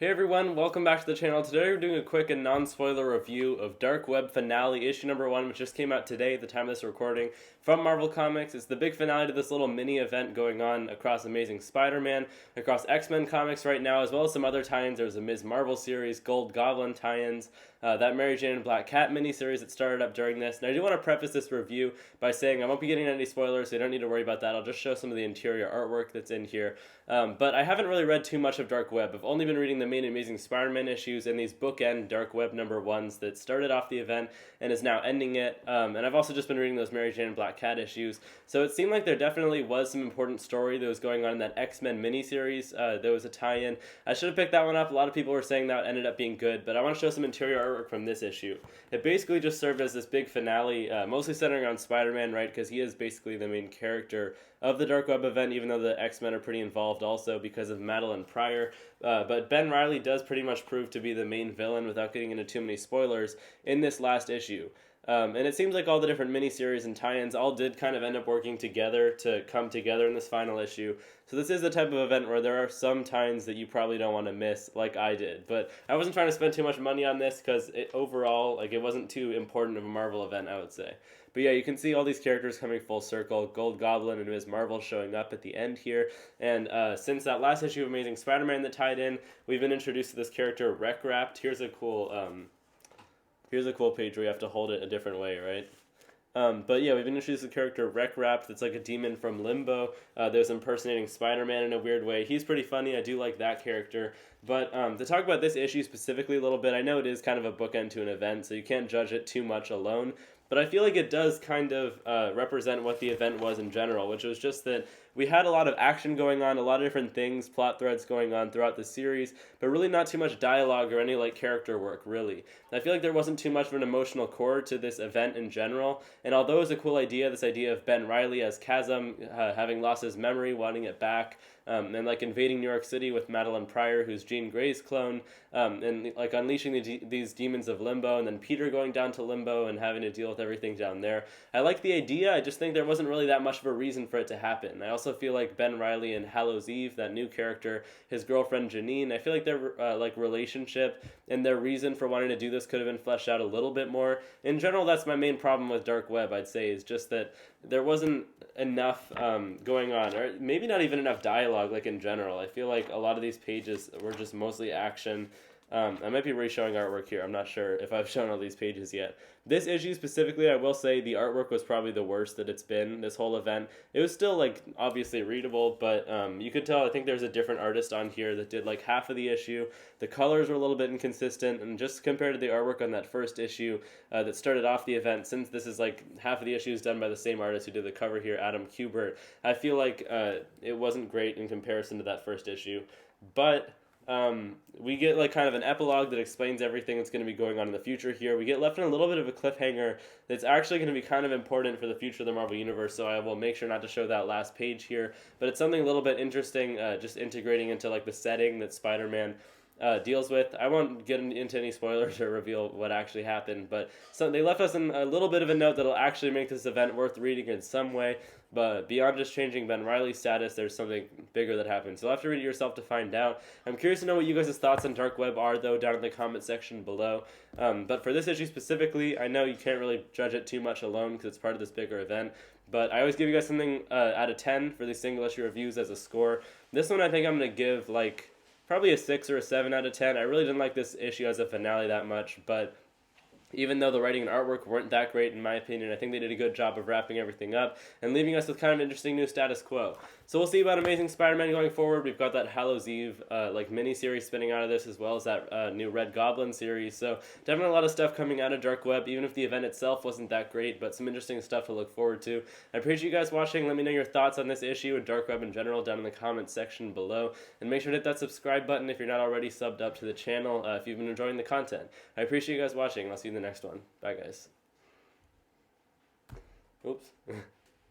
Hey everyone, welcome back to the channel. Today we're doing a quick and non-spoiler review of Dark Web Finale issue number 1, which just came out today at the time of this recording from Marvel Comics. It's the big finale to this little mini event going on across Amazing Spider-Man, across X-Men comics right now, as well as some other tie-ins. There's a Ms. Marvel series, Gold Goblin tie-ins, that Mary Jane and Black Cat miniseries that started up during this. And I do want to preface this review by saying I won't be getting any spoilers, so you don't need to worry about that. I'll just show some of the interior artwork that's in here. But I haven't really read too much of Dark Web. I've only been reading the main Amazing Spider-Man issues and these bookend Dark Web number 1s that started off the event and is now ending it. And I've also just been reading those Mary Jane and Black Cat issues. So it seemed like there definitely was some important story that was going on in that X-Men miniseries. There was a tie-in. I should have picked that one up. A lot of people were saying that ended up being good, but I want to show some interior artwork from this issue. It basically just served as this big finale, mostly centering on Spider-Man, right? Because he is basically the main character of the Dark Web event, even though the X-Men are pretty involved also because of Madeline Pryor. But Ben Reilly does pretty much prove to be the main villain without getting into too many spoilers in this last issue. And it seems like all the different miniseries and tie-ins all did kind of end up working together to come together in this final issue. So this is the type of event where there are some tie-ins that you probably don't want to miss, like I did. But I wasn't trying to spend too much money on this because overall, it wasn't too important of a Marvel event, I would say. But yeah, you can see all these characters coming full circle. Gold Goblin and Ms. Marvel showing up at the end here. And since that last issue of Amazing Spider-Man that tied in, we've been introduced to this character, Wreck Wrapped. Here's a cool page where you have to hold it a different way, right? But yeah, we've been introduced to the character Wreck Wrapped. That's like a demon from Limbo. There's impersonating Spider-Man in a weird way. He's pretty funny. I do like that character. But to talk about this issue specifically a little bit, I know it is kind of a bookend to an event, so you can't judge it too much alone. But I feel like it does kind of represent what the event was in general, which was just that we had a lot of action going on, a lot of different things, plot threads going on throughout the series, but really not too much dialogue or any character work, really. I feel like there wasn't too much of an emotional core to this event in general, and although it was a cool idea, this idea of Ben Reilly as Chasm, having lost his memory, wanting it back, and invading New York City with Madeline Pryor, who's Jean Grey's clone, and unleashing these demons of Limbo, and then Peter going down to Limbo and having to deal with everything down there. I like the idea, I just think there wasn't really that much of a reason for it to happen. I also feel like Ben Reilly and Hallows Eve, that new character, his girlfriend Janine, I feel like their relationship and their reason for wanting to do this could have been fleshed out a little bit more. In general, that's my main problem with Dark Web, I'd say, is just that there wasn't enough going on, or maybe not even enough dialogue, in general. I feel like a lot of these pages were just mostly action. I might be re-showing artwork here. I'm not sure if I've shown all these pages yet. This issue specifically, I will say the artwork was probably the worst that it's been this whole event. It was still, obviously readable, but you could tell, I think there's a different artist on here that did, half of the issue. The colors were a little bit inconsistent, and just compared to the artwork on that first issue that started off the event, since this is, half of the issue is done by the same artist who did the cover here, Adam Kubert, I feel like it wasn't great in comparison to that first issue. But we get kind of an epilogue that explains everything that's going to be going on in the future here. We get left in a little bit of a cliffhanger that's actually going to be kind of important for the future of the Marvel Universe, so I will make sure not to show that last page here. But it's something a little bit interesting, just integrating into the setting that Spider-Man deals with. I won't get into any spoilers or reveal what actually happened, but they left us in a little bit of a note that'll actually make this event worth reading in some way. But beyond just changing Ben Reilly's status, there's something bigger that happens. So you'll have to read it yourself to find out. I'm curious to know what you guys' thoughts on Dark Web are, though, down in the comment section below. But for this issue specifically, I know you can't really judge it too much alone because it's part of this bigger event. But I always give you guys something out of 10 for these single issue reviews as a score. This one I think I'm going to give probably a 6 or a 7 out of 10. I really didn't like this issue as a finale that much, but even though the writing and artwork weren't that great, in my opinion, I think they did a good job of wrapping everything up and leaving us with kind of an interesting new status quo. So we'll see about Amazing Spider-Man going forward. We've got that Hallows Eve mini-series spinning out of this, as well as that new Red Goblin series. So definitely a lot of stuff coming out of Dark Web, even if the event itself wasn't that great, but some interesting stuff to look forward to. I appreciate you guys watching. Let me know your thoughts on this issue and Dark Web in general down in the comments section below. And make sure to hit that subscribe button if you're not already subbed up to the channel if you've been enjoying the content. I appreciate you guys watching. I'll see you in the next one. Bye, guys. Oops.